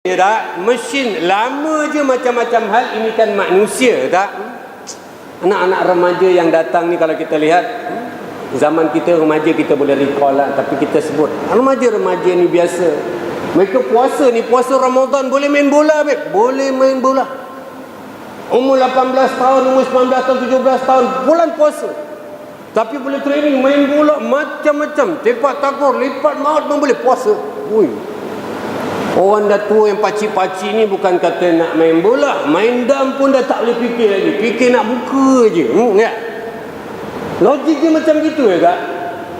Ya tak? Mesin lama je macam-macam hal. Ini kan manusia tak? Anak-anak remaja yang datang ni kalau kita lihat, zaman kita remaja kita boleh recall lah, tapi kita sebut remaja-remaja ni biasa. Mereka puasa ni, puasa Ramadan boleh main bola, babe. Boleh main bola. Umur 18 tahun, umur 19 tahun, 17 tahun, bulan puasa. Tapi boleh training, main bola macam-macam. Tepak takur, lipat maut pun boleh puasa. Ui. Orang dah tua yang pacik-pacik ni bukan kata nak main bola, main dam pun dah tak boleh fikir lagi. Fikir nak buka je. Ya? Logik dia macam gitu ya tak?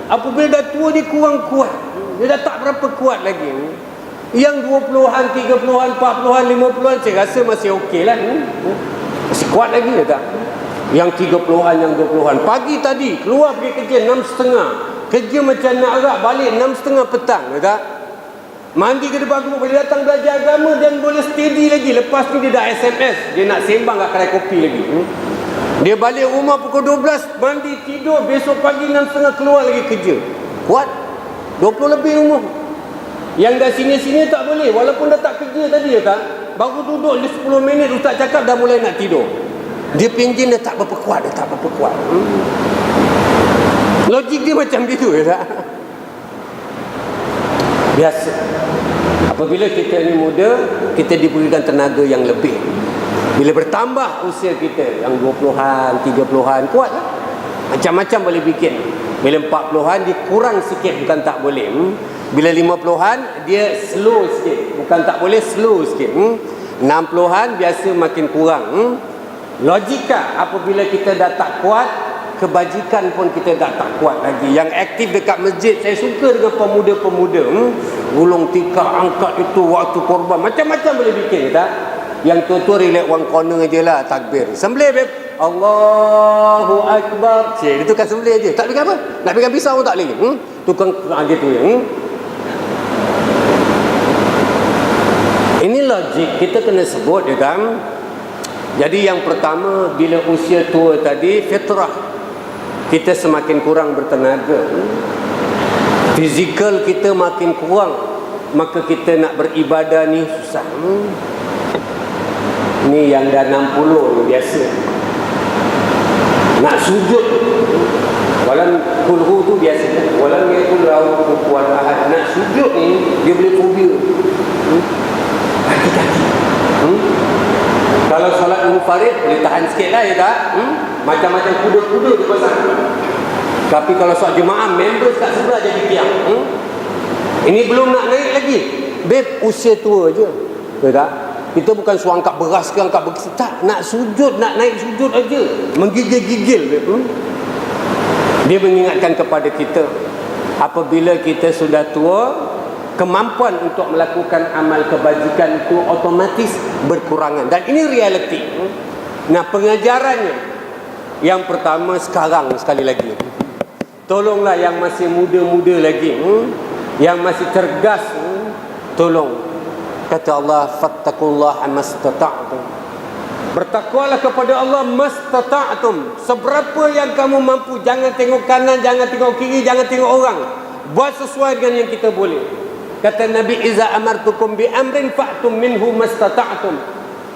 Apabila dah tua dia kurang kuat. Dia dah tak berapa kuat lagi. Yang 20-an, 30-an, 40-an, 50-an saya rasa masih okey lah. Masih kuat lagi ya tak? Yang 30-an, yang 20-an. Pagi tadi keluar pergi kerja 6.30. Kerja macam nak arak, balik 6.30 petang ya tak? Mandi ke depan guru, boleh datang belajar agama dan boleh steady lagi. Lepas tu dia dah SMS, dia nak sembang kat kedai kopi lagi. Dia balik rumah pukul 12, mandi, tidur, besok pagi 6.30 keluar lagi kerja. Kuat. 20 lebih umur. Yang dah sini-sini tak boleh, walaupun dah tak kerja tadi ya tak, baru duduk 10 minit ustaz cakap dah mulai nak tidur. Dia pinjin dah tak berapa kuat, dah tak berapa kuat. Logik dia macam gitu ya tak? Biasa. Apabila kita ni muda, kita diberikan tenaga yang lebih. Bila bertambah usia kita, yang 20-an, 30-an, kuat lah. Macam-macam boleh bikin. Bila 40-an, dia kurang sikit, bukan tak boleh. Bila 50-an, dia slow sikit. Bukan tak boleh, slow sikit. 60-an, biasa makin kurang. Logika, apabila kita dah tak kuat, kebajikan pun kita dah tak kuat lagi. Yang aktif dekat masjid, saya suka dengan pemuda-pemuda. Gulung tikar, angkat itu, waktu korban. Macam-macam boleh bikin tak? Yang tua-tua relax one corner je lah, takbir. Sembelih, babe. Allahu Akbar. Cik, itu kan sembelih je. Tak pegang apa? Nak pegang pisau pun tak boleh. Tukang gitu ya. Ini logik, kita kena sebut ya kan. Jadi yang pertama, bila usia tua tadi, fitrah, kita semakin kurang bertenaga. Fizikal kita makin kurang, maka kita nak beribadah ni susah. Ni yang dah 60 ni biasa. Nak sujud, walau kulhu tu biasa, walau yakul lahu kufuwan ahad. Nak sujud ni dia boleh fobia. Kaki-kaki. Kalau solat munfarid boleh tahan sikit lah ya tak? Macam-macam kuda-kuda dia pasang. Tapi kalau solat jemaah, members kat sebelah jadi tiang. Ini belum nak naik lagi. Babe, usia tua je. Ya tak? Kita bukan suruh angkat beras ke angkat beras. Tak, nak sujud, nak naik sujud aja. Menggigil-gigil. Dia mengingatkan kepada kita, apabila kita sudah tua, kemampuan untuk melakukan amal kebajikan itu otomatis berkurangan. Dan ini realiti. Nah, pengajarannya, yang pertama sekarang sekali lagi, tolonglah yang masih muda-muda lagi, yang masih cergas, tolong. Kata Allah, fattaqullaha mastata'tum. Bertakwalah kepada Allah mastata'tum. Seberapa yang kamu mampu. Jangan tengok kanan, jangan tengok kiri, jangan tengok orang. Buat sesuai dengan yang kita boleh. Kata Nabi, iza amartukum bi amrin fa'tum minhu mastata'tum.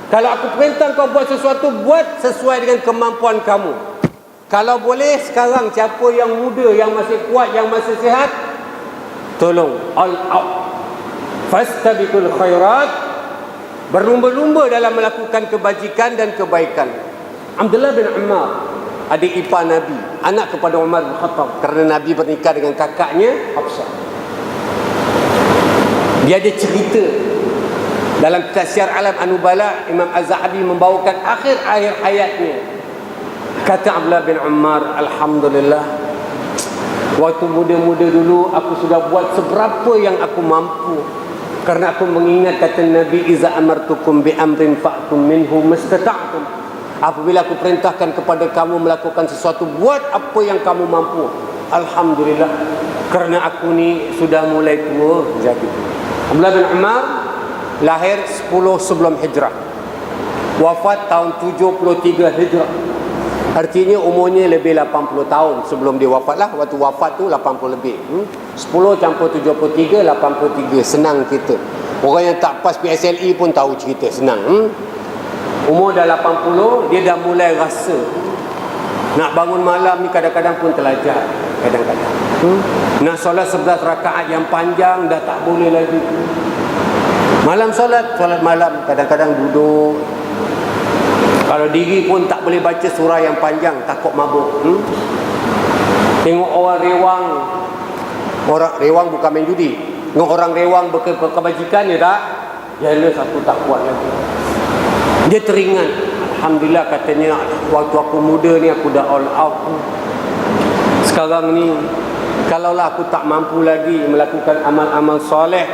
Kalau aku perintah kau buat sesuatu, buat sesuai dengan kemampuan kamu. Kalau boleh sekarang, siapa yang muda, yang masih kuat, yang masih sihat, tolong all out. Fastabiqul khairat. Berlumba-lumba dalam melakukan kebajikan dan kebaikan. Abdullah bin Ammar, adik ipar Nabi, anak kepada Umar bin Khattab, kerana Nabi bernikah dengan kakaknya Hafsah. Dia ada cerita dalam kitab Syiar Alam An-Nubala. Imam Az-Zahabi membawakan akhir-akhir hayatnya. Kata Abdullah bin Umar, alhamdulillah, waktu muda-muda dulu aku sudah buat seberapa yang aku mampu. Kerana aku mengingat kata Nabi, iza amartukum bi amrin fa'tum minhu mastata'tum. Apabila aku perintahkan kepada kamu melakukan sesuatu, buat apa yang kamu mampu. Alhamdulillah, kerana aku ni sudah mulai tua. Jadi Abdullah bin Umar lahir 10 sebelum hijrah, wafat tahun 73 hijrah. Artinya umurnya lebih 80 tahun sebelum dia wafat lah. Waktu wafat tu 80 lebih. 10 campur 73, 83. Senang kita. Orang yang tak pas PSLE pun tahu cerita, senang. Umur dah 80, dia dah mulai rasa nak bangun malam ni kadang-kadang pun terlajar. Kadang-kadang nak solat 11 rakaat yang panjang dah tak boleh lagi. Malam solat malam kadang-kadang duduk. Kalau diri pun tak boleh baca surah yang panjang, takut mabuk. Tengok orang rewang. Orang rewang bukan main judi. Tengok orang rewang berkebajikan, dia tak, jealous, aku tak kuat lagi. Dia teringat, alhamdulillah katanya waktu aku muda ni aku dah all out. Sekarang ni kalaulah aku tak mampu lagi melakukan amal-amal soleh,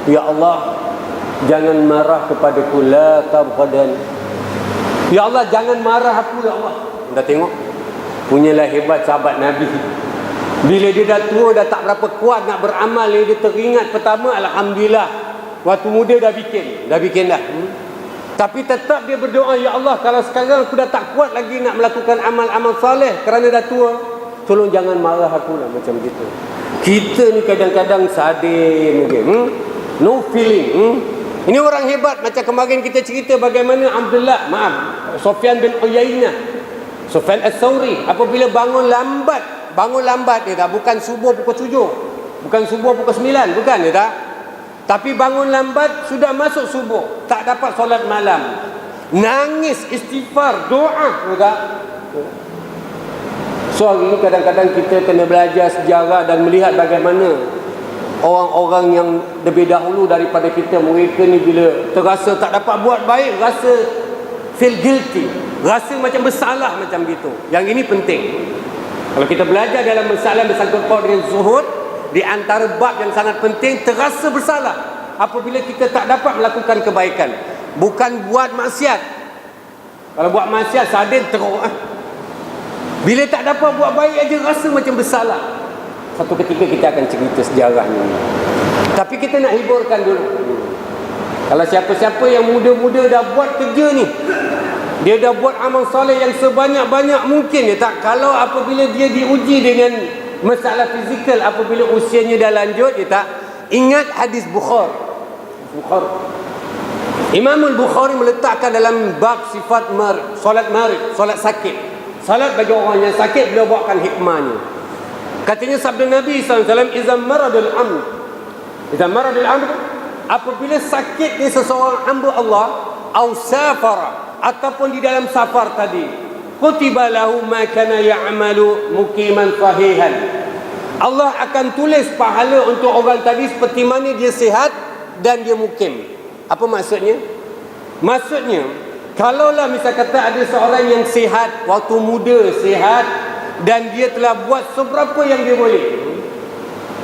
ya Allah, jangan marah kepadaku, la tabghadan. Ya Allah, jangan marah aku, ya Allah. Dah tengok, punyalah hebat sahabat Nabi. Bila dia dah tua, dah tak berapa kuat nak beramal, dia teringat pertama, alhamdulillah, waktu muda dah bikin dah. Tapi tetap dia berdoa, ya Allah, kalau sekarang aku dah tak kuat lagi nak melakukan amal-amal soleh kerana dah tua, tolong jangan marah aku lah, macam gitu. Kita ni kadang-kadang sadin mungkin, no feeling. Ini orang hebat. Macam kemarin kita cerita bagaimana Sufyan bin Uyainah, Sufyan As-Sawri, apabila bangun lambat dia tak, bukan subuh pukul 7, bukan subuh pukul 9, bukan dia tak, tapi bangun lambat, sudah masuk subuh, tak dapat solat malam, nangis, istighfar, doa, dia tak. So hari ini kadang-kadang kita kena belajar sejarah dan melihat bagaimana orang-orang yang lebih dahulu daripada kita, mereka ni bila terasa tak dapat buat baik, rasa feel guilty, rasa macam bersalah macam gitu. Yang ini penting. Kalau kita belajar dalam masalah bersangkut paut dengan zuhud, di antara bab yang sangat penting, terasa bersalah apabila kita tak dapat melakukan kebaikan. Bukan buat maksiat. Kalau buat maksiat sadin teruk. Bila tak dapat buat baik aja rasa macam bersalah. Satu ketika kita akan cerita sejarahnya. Tapi kita nak hiburkan dulu. Kalau siapa-siapa yang muda-muda dah buat kerja ni, dia dah buat amal soleh yang sebanyak-banyak mungkin, dia tak, kalau apabila dia diuji dengan masalah fizikal, apabila usianya dah lanjut, dia tak, ingat hadis Bukhari. Imam Al-Bukhari meletakkan dalam bab sifat solat marid, solat sakit, salat bagi orang yang sakit, beliau bawakan hikmahnya. Katanya sabda Nabi SAW, izam maradul amr, apabila sakitnya seseorang hamba Allah, au safara, ataupun di dalam safar tadi, kutiba lahu ma kana ya'malu muqiman sahihan, Allah akan tulis pahala untuk orang tadi seperti mana dia sihat dan dia mukim. Apa maksudnya? Maksudnya, kalaulah misal kata ada seorang yang sihat, waktu muda sihat, dan dia telah buat seberapa yang dia boleh.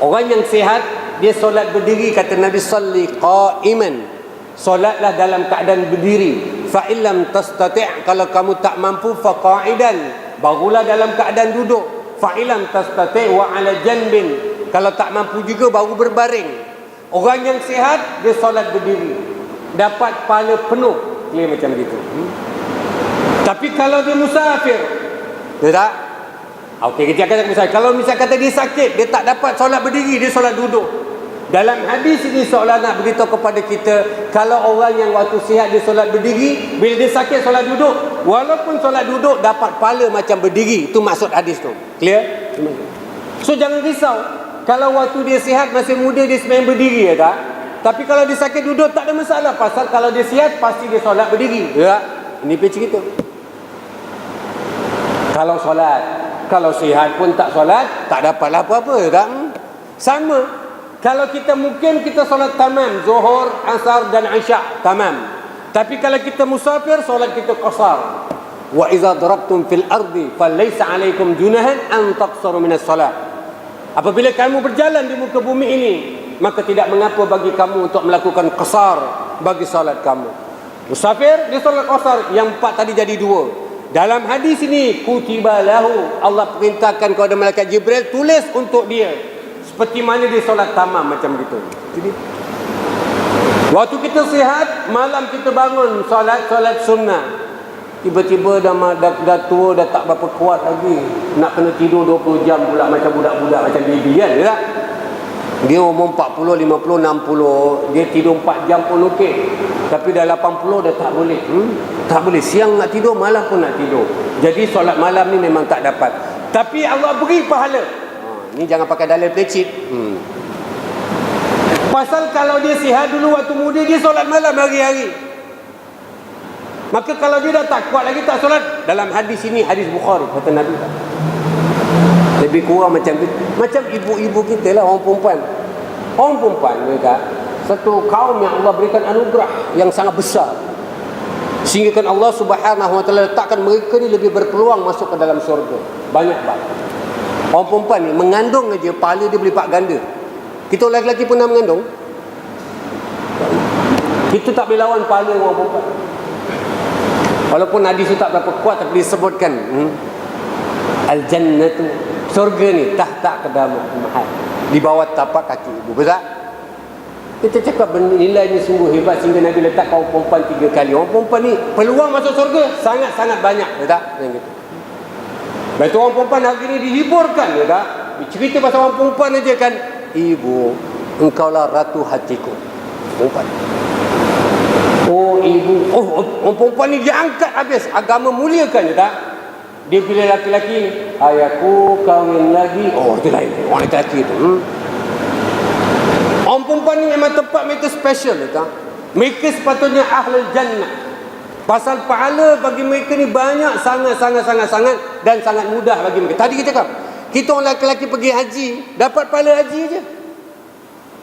Orang yang sihat, dia solat berdiri, kata Nabi, salli qa'iman, solatlah dalam keadaan berdiri. Fa illam tastati', kalau kamu tak mampu, fa qa'idan, barulah dalam keadaan duduk. Fa illam tastati' wa 'ala janbin, kalau tak mampu juga baru berbaring. Orang yang sihat, dia solat berdiri, dapat pahala penuh. Dia macam gitu. Tapi kalau dia musafir, dia tak. Okey, kita akan musafir. Kalau misal kata dia sakit, dia tak dapat solat berdiri, dia solat duduk. Dalam hadis ini seolah nak beritahu kepada kita, kalau orang yang waktu sihat dia solat berdiri, bila dia sakit solat duduk, walaupun solat duduk dapat pahala macam berdiri. Itu maksud hadis tu. Clear? So jangan risau. Kalau waktu dia sihat, masih muda, dia sembahyang berdiri, ya tak? Tapi kalau dia sakit duduk, tak ada masalah. Pasal kalau dia sihat, pasti dia solat berdiri, ya. Ini pun cerita. Kalau solat, kalau sihat pun tak solat, tak dapatlah apa-apa, ya tak? Sama. Kalau kita mungkin kita solat tamam, zuhur, asar dan isya, tamam. Tapi kalau kita musafir, solat kita qasar. Wa iza darabtum fil ardi falaysa alaikum junahan an taqsaru minas salat. Apabila kamu berjalan di muka bumi ini, maka tidak mengapa bagi kamu untuk melakukan qasar bagi salat kamu. Musafir, dia solat qasar, yang 4 tadi jadi 2. Dalam hadis ini, kutiba lahu, Allah perintahkan kepada malaikat Jibril, tulis untuk dia seperti mana dia solat tamam, macam gitu. Jadi waktu kita sihat, malam kita bangun solat sunnah. Tiba-tiba dah tua, dah tak berapa kuat lagi, nak kena tidur 20 jam pula macam budak-budak, macam baby kan, tak? Dia umur 40, 50, 60, dia tidur 4 jam pun okey. Tapi dah 80 dah tak boleh. Tak boleh. Siang nak tidur, malam pun nak tidur. Jadi solat malam ni memang tak dapat. Tapi Allah beri pahala. Ni jangan pakai dalil pelicit. Pasal kalau dia sihat dulu waktu muda, dia solat malam hari-hari. Maka kalau dia dah tak kuat lagi tak solat, dalam hadis ini, hadis Bukhari, kata Nabi, lebih kurang macam ibu-ibu kita lah, orang perempuan. Orang perempuan mereka satu kaum yang Allah berikan anugerah yang sangat besar, sehingga kan Allah Subhanahu Wa Taala letakkan mereka ni lebih berpeluang masuk ke dalam syurga. Banyak banget. Orang perempuan ni mengandung aja pahala dia berlipat ganda. Kita lelaki pernah mengandung, kita tak boleh lawan pahala orang perempuan. Walaupun hadis itu tak berapa kuat, tapi disebutkan al-jannatu, surga ni tahta qadam mahal, di bawah tapak kaki ibu. Betul? Kita cakap nilai ni sungguh hebat sehingga Nabi letak kaum perempuan 3 kali. Orang perempuan ni peluang masuk surga sangat-sangat banyak. Betul? Macam gitu. Betul, orang perempuan hari ni dihiburkan. Betul? Cerita pasal orang perempuan aja kan. Ibu, engkaulah ratu hatiku. Perempuan. Oh ibu, orang perempuan ni diangkat habis. Agama muliakan je tak? Dia pilih laki-laki, ayahku kahwin lagi. Oh itu lain, orang lelaki tu. Orang perempuan ni memang tempat mereka special tak? Mereka sepatutnya ahlul jannah. Pasal pahala bagi mereka ni banyak, sangat dan sangat mudah bagi mereka. Tadi kita cakap, kita orang lelaki pergi haji, dapat pahala haji je.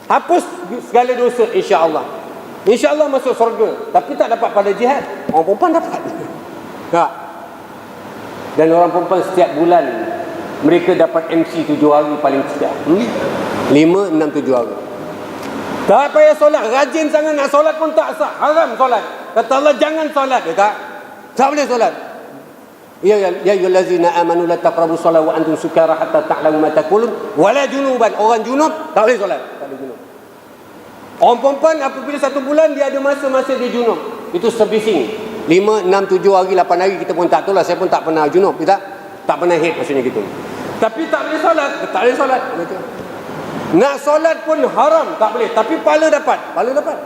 Hapus segala dosa insya-Allah. InsyaAllah masuk surga. Tapi tak dapat pada jihad. Orang perempuan dapat. Tak. Dan orang perempuan setiap bulan mereka dapat MC 7 hari paling sedap. 5, 6, 7 hari. Tak payah solat. Rajin sangat nak solat pun tak sah. Haram solat. Kata Allah jangan solat. Tak. Tak boleh solat. Ya ayyuhallazina amanu la taqrabus solat wa antum sukara hatta ta'lamu ma taqulun wala junuban. Orang junub tak boleh solat. Tak boleh junub. Orang perempuan apabila 1 bulan dia ada masa-masa dia junub. Itu sebising. 5, 6, 7 hari, 8 hari kita pun tak tahu lah. Saya pun tak pernah junub. Kita tak pernah haid maksudnya gitu. Tapi tak boleh solat. Tak boleh solat. Nak solat pun haram. Tak boleh. Tapi pahala dapat. Pahala dapat.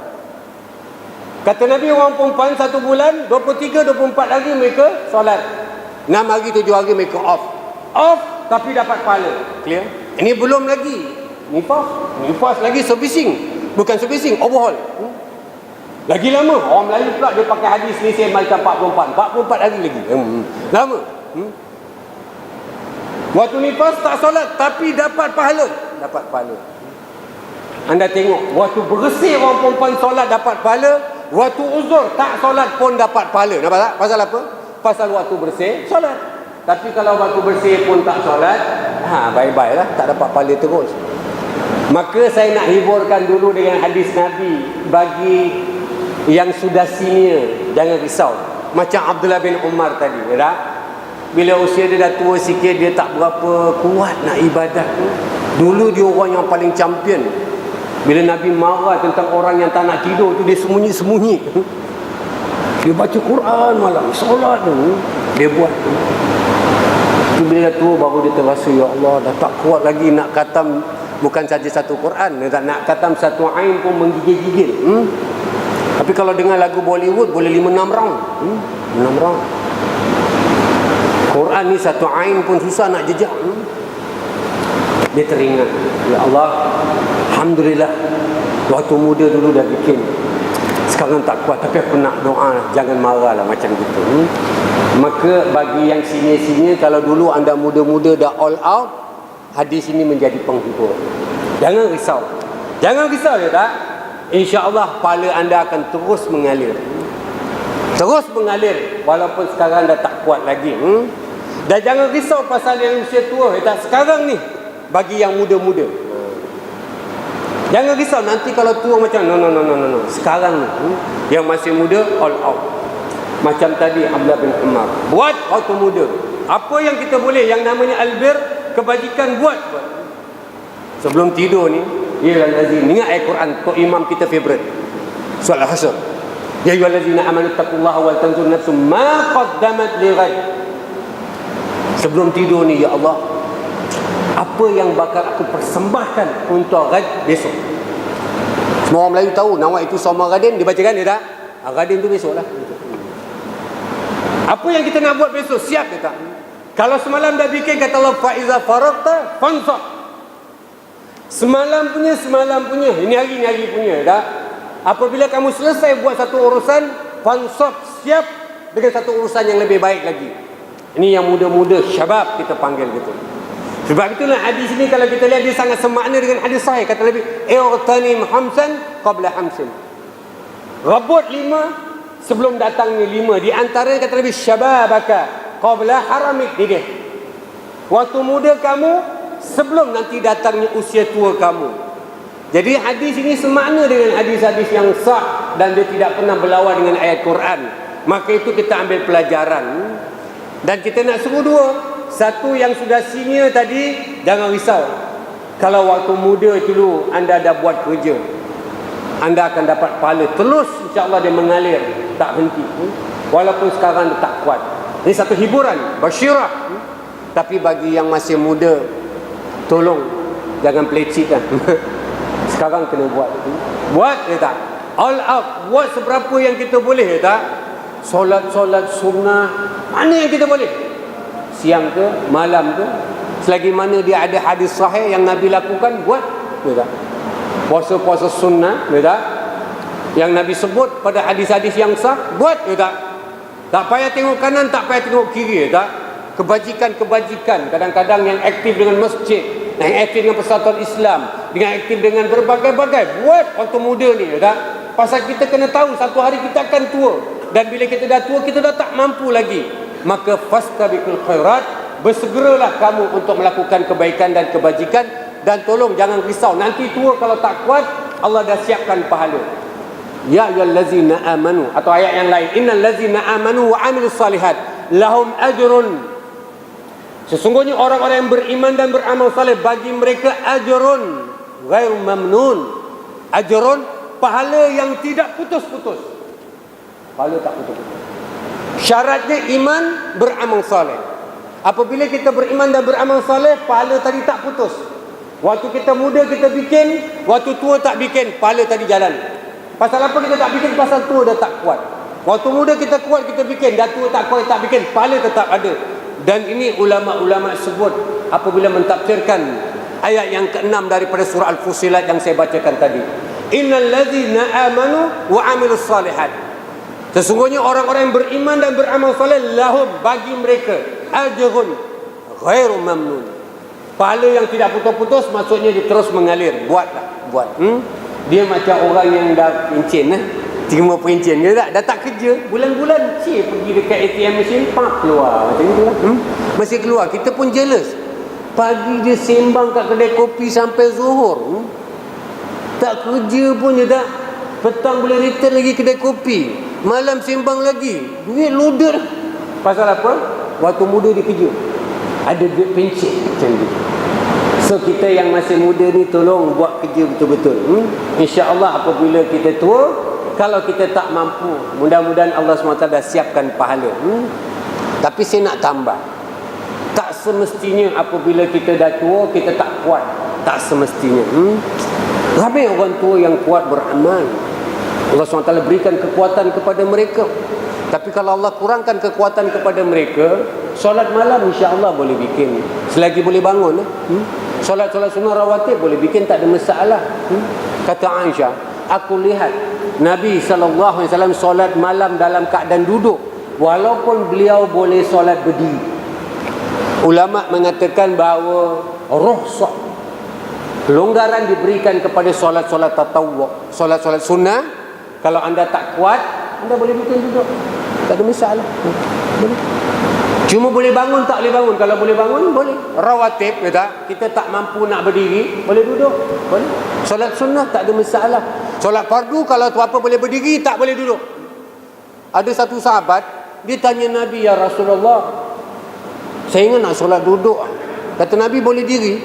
Kata Nabi, orang perempuan 1 bulan 23, 24 hari mereka solat. 6 hari, 7 hari mereka off. Off tapi dapat pahala. Clear? Ini belum lagi nifas lagi servicing. Bukan servicing, overhaul. Lagi lama. Orang Melayu pula dia pakai hadis ni saya macam 44 hari lagi. Lama. Waktu nifas tak solat tapi dapat pahala. Dapat pahala. Anda tengok, waktu bersih orang perempuan solat dapat pahala, waktu uzur tak solat pun dapat pahala. Nampak tak? Pasal apa? Pasal waktu bersih solat. Tapi kalau waktu bersih pun tak solat, bye-bye lah, tak dapat pahala terus. Maka saya nak hiburkan dulu dengan hadis Nabi. Bagi yang sudah senior, jangan risau. Macam Abdullah bin Umar tadi, tak? Bila usia dia dah tua sikit, dia tak berapa kuat nak ibadat. Dulu dia orang yang paling champion. Bila Nabi marah tentang orang yang tak nak tidur tu, dia sembunyi-sembunyi. Dia baca Quran malam, solat tu dia buat. Tu bila dah tua baru dia terasa, ya Allah, dah tak kuat lagi nak khatam. Bukan saja satu Quran, nak khatam satu ain pun menggigil-gigil. Tapi kalau dengar lagu Bollywood boleh 5-6 round. 6 round. Quran ni satu ain pun susah nak jejak. Dia teringat, ya Allah, alhamdulillah waktu muda dulu dah bikin. Sekarang tak kuat, tapi aku nak doa, jangan marah lah macam gitu. Maka bagi yang senior-senior, kalau dulu anda muda-muda dah all out, hadis ini menjadi penghibur. Jangan risau. Jangan risau ya tak? InsyaAllah pahala anda akan terus mengalir. Terus mengalir walaupun sekarang dah tak kuat lagi. Dan jangan risau pasal yang usia tua ya tak? Sekarang ni bagi yang muda-muda. Jangan risau nanti kalau tua macam no. Sekarang ni yang masih muda all out. Macam tadi Abdullah bin Umar. Buat waktu muda. Apa yang kita boleh, yang namanya albir, kebajikan buat. Sebelum tidur ni, ya lazim ingat ayat Quran, tu imam kita favorite. Surah Al-Hasr. Ya ayyuhallazina amanu taqullaha wal tanzur nafsum ma qaddamat lighad. Sebelum tidur ni, ya Allah, Apa yang bakal aku persembahkan untuk Ghad besok. Semua orang Melayu tahu Nawak itu Soma Ghadin, dibacakan dia tak? Ghadin tu besok lah. Apa yang kita nak buat besok, siap dia tak? Kalau semalam dah bikin, kata Allah, fa'iza faraqta fansab. Semalam punya, ini hari punya tak? Apabila kamu selesai buat satu urusan, fansab, siap dengan satu urusan yang lebih baik lagi. Ini yang muda-muda syabab kita panggil gitu. Sebab itulah hadis ini kalau kita lihat dia sangat semakna dengan hadis sahih. Kata Nabi, "I'tanim hamsan qabla hamsin." Rabut 5 sebelum datangnya 5. Di antara kata Nabi, "Syababaka qabla haramik." Dia. Waktu muda kamu sebelum nanti datangnya usia tua kamu. Jadi hadis ini semakna dengan hadis-hadis yang sah dan dia tidak pernah berlawan dengan ayat Quran. Maka itu kita ambil pelajaran. Dan kita nak suruh dua. Satu yang sudah senior tadi, jangan risau. Kalau waktu muda dulu anda dah buat kerja, anda akan dapat pahala terus, insya-Allah dia mengalir, tak henti. Walaupun sekarang dia tak kuat. Ini satu hiburan, basyirah. Tapi bagi yang masih muda, tolong jangan pelecit kan. Sekarang kena buat. Buat dia tak? All out. Buat seberapa yang kita boleh tak? Solat sunnah, mana yang kita boleh? Siang ke, malam ke, selagi mana dia ada hadis sahih yang Nabi lakukan, buat, betul tak? Puasa-puasa sunnah, betul tak? Yang Nabi sebut pada hadis-hadis yang sah, buat, betul tak? Tak payah tengok kanan, tak payah tengok kiri, betul tak? Kebajikan-kebajikan, kadang-kadang yang aktif dengan masjid, yang aktif dengan persatuan Islam, dengan aktif dengan berbagai-bagai, buat waktu muda ni, betul tak? Pasal kita kena tahu satu hari kita akan tua, dan bila kita dah tua, kita dah tak mampu lagi. Maka fastabiqul khairat, bersegeralah kamu untuk melakukan kebaikan dan kebajikan. Dan tolong jangan risau, nanti tua kalau tak kuat, Allah dah siapkan pahala. Ya ayyuhallazina amanu, atau ayat yang lain, innal ladzina amanu wa amilus salihat lahum ajrun. Sesungguhnya orang-orang yang beriman dan beramal saleh, bagi mereka ajrun ghairu mamnun. Ajrun, pahala yang tidak putus-putus. Pahala tak putus-putus. Syaratnya iman, beramal saleh. Apabila kita beriman dan beramal saleh, pahala tadi tak putus. Waktu kita muda kita bikin, waktu tua tak bikin, pahala tadi jalan. Pasal apa kita tak bikin? Pasal tua dah tak kuat. Waktu muda kita kuat, kita bikin, dah tua tak kuat, tak bikin, pahala tetap ada. Dan ini ulama-ulama sebut apabila mentafsirkan ayat yang ke-6 daripada surah Al-Fusilat yang saya bacakan tadi. Innal ladzina amanu wa amilus salihat. Sesungguhnya orang-orang yang beriman dan beramal saleh, lahum, bagi mereka, ajrun ghairu mamnun. Pahala yang tidak putus-putus, maksudnya dia terus mengalir. Buatlah, buat. Dia macam orang yang dah pencen, terima pencen dia dah tak kerja, bulan-bulan pergi dekat ATM mesin, keluar macam itu lah. Masih keluar, kita pun jealous. Pagi dia sembang kat kedai kopi sampai zuhur. Tak kerja pun dia tak. Petang boleh return lagi kedai kopi. Malam sembang lagi, duit loader. Pasal apa? Waktu muda dia kerja, ada duit pencet macam tu. So kita yang masih muda ni, tolong buat kerja betul-betul. InsyaAllah apabila kita tua, kalau kita tak mampu, mudah-mudahan Allah SWT dah siapkan pahala. Tapi saya nak tambah, tak semestinya apabila kita dah tua kita tak kuat. Tak semestinya. Ramai orang tua yang kuat beramal, Allah SWT berikan kekuatan kepada mereka. Tapi kalau Allah kurangkan kekuatan kepada mereka, solat malam insya-Allah boleh bikin, selagi boleh bangun. Solat-solat sunnah rawatib boleh bikin, tak ada masalah. Kata Aisyah, aku lihat Nabi SAW solat malam dalam keadaan duduk, walaupun beliau boleh solat berdiri. Ulama mengatakan bahawa rukhsah, kelonggaran diberikan kepada solat-solat tatawwu', solat-solat sunnah. Kalau anda tak kuat, anda boleh bikin duduk, tak ada masalah. Boleh. Cuma boleh bangun tak boleh bangun. Kalau boleh bangun, boleh. Rawatib, kita tak mampu nak berdiri, boleh duduk, boleh. Solat sunnah tak ada masalah. Solat fardu kalau tu apa boleh berdiri, tak boleh duduk. Ada satu sahabat, dia tanya Nabi, ya Rasulullah, saya ingat nak solat duduk. Kata Nabi, boleh diri?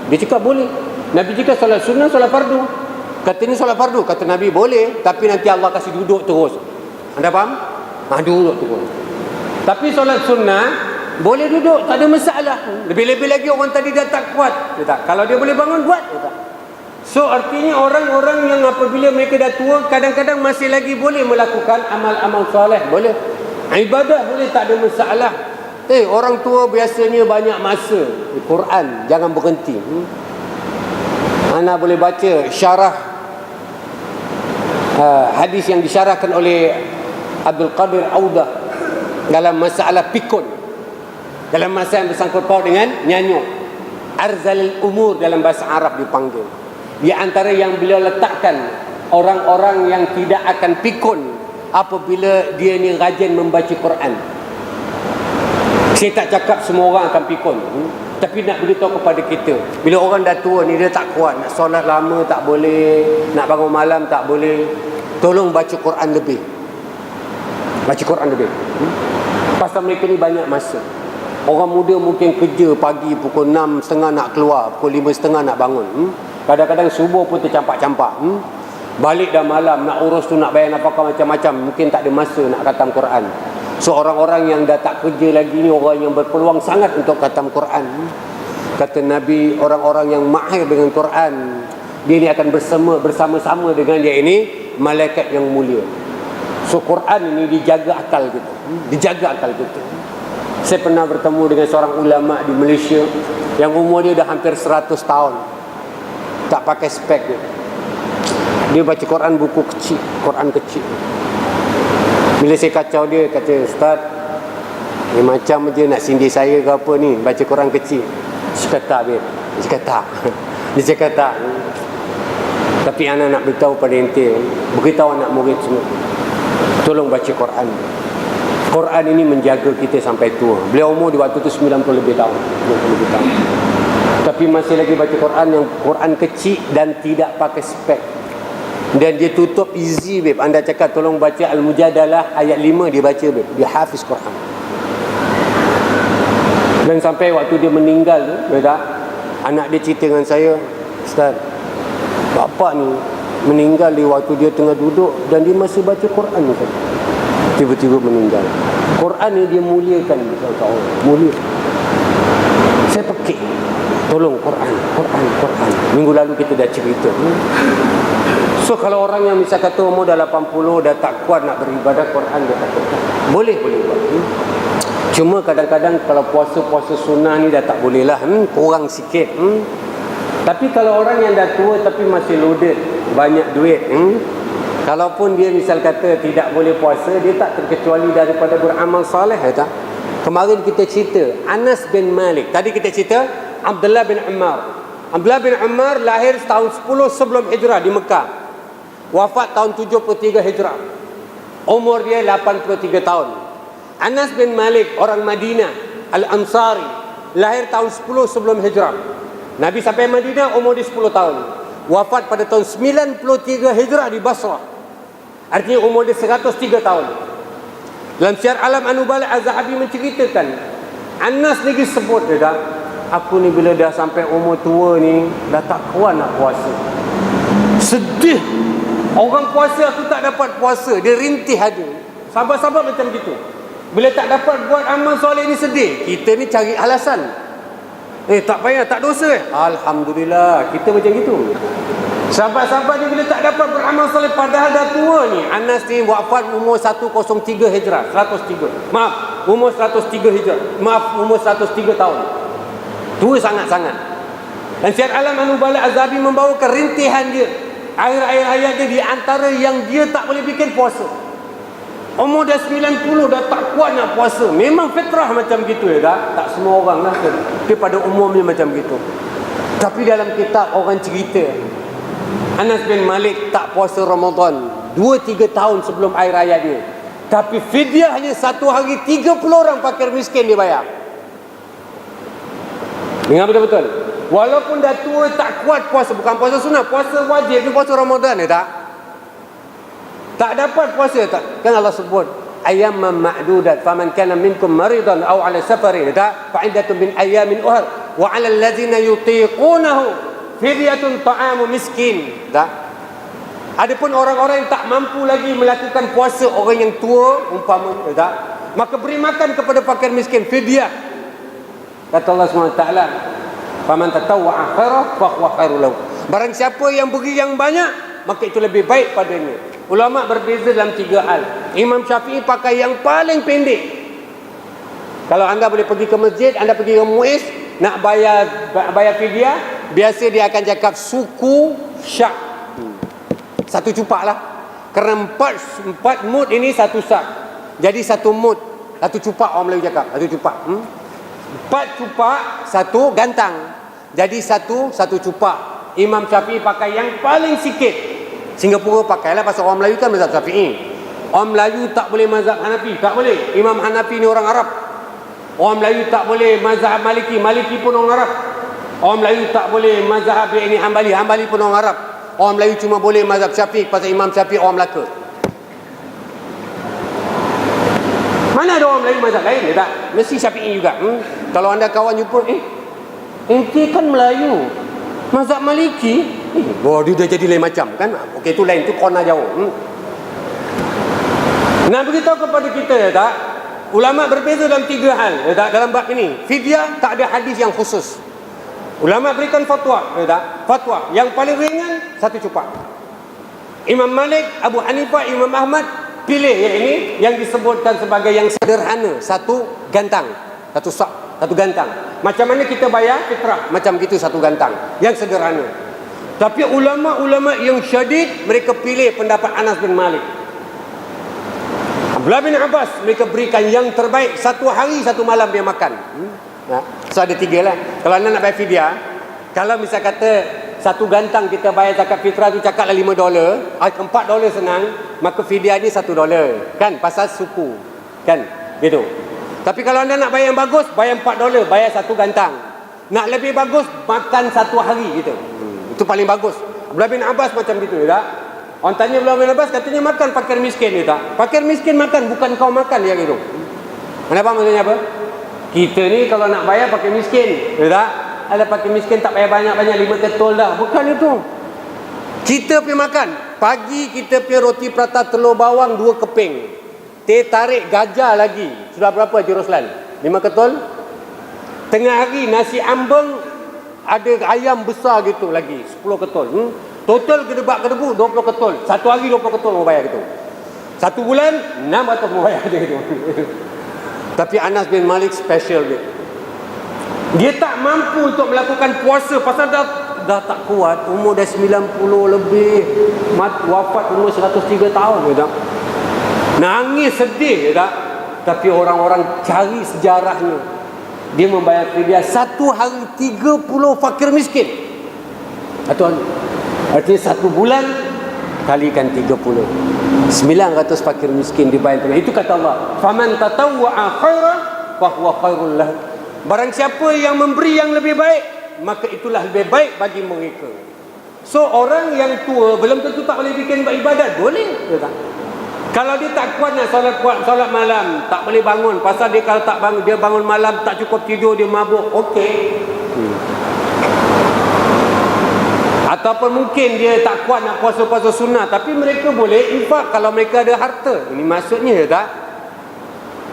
Dia cakap boleh. Nabi cakap solat sunnah, solat fardu. Kata ni solat fardu. Kata Nabi, boleh, tapi nanti Allah kasih duduk terus. Anda faham? Duduk terus. Tapi solat sunnah, boleh duduk, tak ada masalah. Lebih-lebih lagi orang tadi dah tak kuat. Dia tak, kalau dia boleh bangun, buat. Dia tak. So artinya orang-orang yang apabila mereka dah tua, kadang-kadang masih lagi boleh melakukan amal-amal soleh. Boleh. Ibadah boleh, tak ada masalah. Orang tua biasanya banyak masa. Quran, jangan berhenti. Anda boleh baca syarah hadis yang disyarahkan oleh Abdul Qadir Audah dalam masalah pikun, dalam masalah yang bersangkut paut dengan nyanyuk. Arzalul umur dalam bahasa Arab dipanggil. Di antara yang beliau letakkan orang-orang yang tidak akan pikun apabila dia ni rajin membaca Quran. Saya tak cakap semua orang akan pikun, tapi nak beritahu kepada kita, bila orang dah tua ni dia tak kuat, nak solat lama tak boleh, nak bangun malam tak boleh, tolong baca Quran lebih. Baca Quran lebih. Pasal mereka ni banyak masa. Orang muda mungkin kerja pagi pukul 6.30 nak keluar, pukul 5.30 nak bangun. Kadang-kadang subuh pun tercampak-campak. Balik dah malam, nak urus tu, nak bayar nafkah macam-macam, mungkin tak ada masa nak khatam Quran. So orang-orang yang dah tak kerja lagi ni orang yang berpeluang sangat untuk khatam Quran. Kata Nabi, orang-orang yang mahir dengan Quran, dia ni akan bersama-sama dengan dia ini malaikat yang mulia. So Quran ini dijaga akal kita. Dijaga akal kita. Saya pernah bertemu dengan seorang ulama di Malaysia yang umur dia dah hampir 100 tahun. Tak pakai spek dia. Dia baca Quran buku kecil, Quran kecil. Bila saya kacau dia, kata, Ustaz, ni macam je nak sindir saya ke apa ni, baca Quran kecil. Dia cakap tak, babe. Dia cakap tak. Dia cakap tak. Tapi anak nak beritahu pada ente, beritahu anak murid semua, tolong baca Quran. Quran ini menjaga kita sampai tua. Beliau umur di waktu tu 90 lebih tahun. 90 lebih tahun. Tapi masih lagi baca Quran yang Quran kecil dan tidak pakai spek. Dan dia tutup easy, babe. Anda cakap tolong baca Al-Mujadalah ayat 5, dia baca, babe. Dia hafiz Quran. Dan sampai waktu dia meninggal tu, anak dia cerita dengan saya, Ustaz, bapak ni meninggal di waktu dia tengah duduk dan dia masih baca Quran, Ustaz. Tiba-tiba meninggal. Quran ni dia muliakan orang. Mulia. Saya pekik. Tolong Quran. Minggu lalu kita dah cerita. So kalau orang yang misal kata umur dah 80 dah tak kuat nak beribadah, Quran dia tak kuat. Boleh buat. Cuma kadang-kadang kalau puasa sunnah ni dah tak boleh lah. Kurang sikit. Tapi kalau orang yang dah tua tapi masih loaded, banyak duit, kalaupun dia misal kata tidak boleh puasa, dia tak terkecuali daripada beramal soleh, tak? Kemarin kita cerita Anas bin Malik. Tadi kita cerita Abdullah bin Umar. Abdullah bin Umar lahir tahun 10 sebelum hijrah di Mekah. Wafat tahun 73 hijrah. Umur dia 83 tahun. Anas bin Malik orang Madinah Al-Ansari, lahir tahun 10 sebelum hijrah. Nabi sampai Madinah umur dia 10 tahun. Wafat pada tahun 93 hijrah di Basrah. Artinya umur dia 103 tahun. Dalam Syiar Alam An-Nubala Az-Zahabi menceritakan, Anas ni sebut dia dah, aku ni bila dah sampai umur tua ni dah tak kuat nak puasa. Sedih. Orang puasa aku tak dapat puasa, dia rintih ada. Sahabat-sahabat macam gitu. Bila tak dapat buat amal soleh ni sedih. Kita ni cari alasan. Tak payah, tak dosa. Alhamdulillah, kita macam gitu. Sahabat-sahabat ni bila tak dapat beramal soleh padahal dah tua ni. Anas ni wafat umur 103 hijrah, 103. Maaf, umur 103 hijrah. Maaf, umur 103 tahun. Tua sangat-sangat. Dan Syiar Alam An-Nubala Az-Zahabi membawakan rintihan dia. Akhir-akhir hayat dia di antara yang dia tak boleh bikin puasa. Umur dah 90 dah tak kuat nak puasa. Memang fitrah macam gitu tak? Tak semua orang lah. Tapi pada umumnya macam gitu. Tapi dalam kitab orang cerita Anas bin Malik tak puasa Ramadan 2-3 tahun sebelum akhir hayat dia. Tapi fidyah hanya satu hari 30 orang fakir miskin dia bayar. Dengar betul-betul. Walaupun dah tua tak kuat puasa, bukan puasa sunnah, puasa wajib, puasa Ramadan tak? Tak dapat puasa tak? Kan Allah sebut ayyamman ma'dudat faman kana minkum maridan aw ala safarin tak? Fa iddatun min ayyamin ukhra wa 'alal ladzina yutiqunahu fidyatun ta'amu miskin tak? Adapun orang-orang yang tak mampu lagi melakukan puasa, orang yang tua umpamanya tak? maka beri makan kepada fakir miskin, fidyah. Kata Allah SWT, faman tatawwa'a khairan fa huwa khairul lahu. Barang siapa yang beri yang banyak, maka itu lebih baik padanya. Ulama berbeza dalam 3 hal. Imam Syafi'i pakai yang paling pendek. Kalau anda boleh pergi ke masjid, anda pergi ke MUIS, nak bayar fidyah, biasa dia akan cakap suku syak. Satu cupak lah. Kerana 4 mud ini satu sak. Jadi 1 mud, 1 cupak orang Melayu cakap, 1 cupak. 4 cupak, 1 gantang. Jadi satu cupak. Imam Syafi'i pakai yang paling sikit. Singapura pakailah, pasal orang Melayu kan mazhab Syafi'i. Orang Melayu tak boleh mazhab Hanafi, tak boleh. Imam Hanafi ni orang Arab. Orang Melayu tak boleh mazhab Maliki, Maliki pun orang Arab. Orang Melayu tak boleh mazhab ini Hambali, Hambali pun orang Arab. Orang Melayu cuma boleh mazhab Syafi'i, pasal Imam Syafi'i orang Melaka. Mana ada orang Melayu mazhab lain? Tak, mesti Syafi'i juga. Kalau anda kawan jumpa, ente kan Melayu, mazhab Maliki, dia dah jadi lain macam kan. Okey, tu lain, tu kona jauh. Nak beritahu kepada kita, tak, ulama berbeza dalam 3 hal, tak, dalam bab ini. Fidyah tak ada hadis yang khusus. Ulama berikan fatwa, tak, fatwa yang paling ringan 1 cupak. Imam Malik, Abu Hanifah, Imam Ahmad pilih yang ini, yang disebutkan sebagai yang sederhana, 1 gantang, 1 sak, 1 gantang. Macam mana kita bayar fitrah, macam gitu 1 gantang, yang sederhana. Tapi ulama-ulama yang syadid, mereka pilih pendapat Anas bin Malik, Abdullah bin Abbas, mereka berikan yang terbaik, 1 hari 1 malam dia makan. So ada 3 lah. Kalau anda nak bayar fidyah, kalau misal kata 1 gantang kita bayar zakat fitrah tu cakaplah $5, $4 senang, maka fidyah ni $1 kan, pasal suku kan, gitu. Tapi kalau anda nak bayar yang bagus, bayar $4, bayar 1 gantang. Nak lebih bagus, makan 1 hari gitu. Itu paling bagus. Abdullah bin Abbas macam gitu, tak? Orang tanya Abdullah bin Abbas, katanya makan fakir miskin, tak? Fakir miskin makan, bukan kau makan dia gitu. Kenapa, maksudnya apa? Kita ni kalau nak bayar fakir miskin, tak? Ada fakir miskin tak payah banyak-banyak, 5 ketul dah. Bukan itu. Kita pergi makan. Pagi kita pergi roti prata telur bawang 2 keping. Teh tarik gajah lagi. Sudah berapa Haji Roslan? 5 ketul? Tengah hari nasi ambeng, ada ayam besar gitu lagi, 10 ketul. Total gedebak-gedebu 20 ketul. 1 hari 20 ketul mau bayar gitu. 1 bulan 600 mau bayar gitu. Tapi Anas bin Malik special dia. Dia tak mampu untuk melakukan puasa pasal dah tak kuat, umur dah 90 lebih, wafat umur 103 tahun dia tak. Nangis sedih dia tak. Tapi orang-orang cari sejarahnya. Dia membayar fidyah 1 hari 30 fakir miskin. Artinya 1 bulan kalikan 30, 900 fakir miskin dibayar. Itu kata Allah, faman tatawwa'a khairan fa huwa khairul lahu. Barang siapa yang memberi yang lebih baik, maka itulah lebih baik bagi mereka. So orang yang tua belum tentu tak boleh bikin ibadat, boleh ke tak? Kalau dia tak kuat nak solat malam, tak boleh bangun pasal dia kalau tak bangun, dia bangun malam tak cukup tidur, dia mabuk, okey. Ataupun mungkin dia tak kuat nak puasa-puasa sunnah, tapi mereka boleh infak kalau mereka ada harta. Ini maksudnya, tak?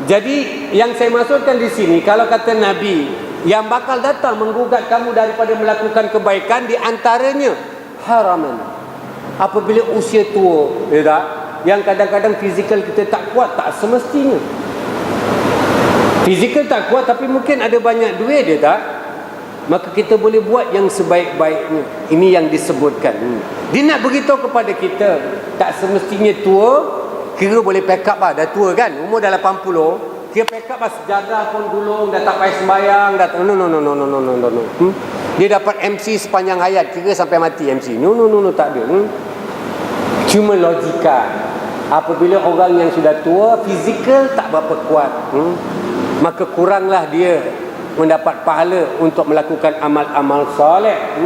Jadi yang saya maksudkan di sini, kalau kata Nabi, yang bakal datang menggugat kamu daripada melakukan kebaikan, di antaranya haraman. Apabila usia tua, tak? Yang kadang-kadang fizikal kita tak kuat, tak semestinya. Fizikal tak kuat tapi mungkin ada banyak duit dia, tak? Maka kita boleh buat yang sebaik-baiknya. Ini yang disebutkan. Dia nak beritahu kepada kita, tak semestinya tua, kira boleh pack up lah, dah tua kan, umur dah 80, kira pack up lah, sejadah pun gulung, dah tak payah sembahyang, dah no. Dia dapat MC sepanjang hayat, kira sampai mati MC. No, tak ada. Cuma logika. Apabila orang yang sudah tua, fizikal tak berapa kuat, maka kuranglah dia mendapat pahala untuk melakukan amal-amal soleh.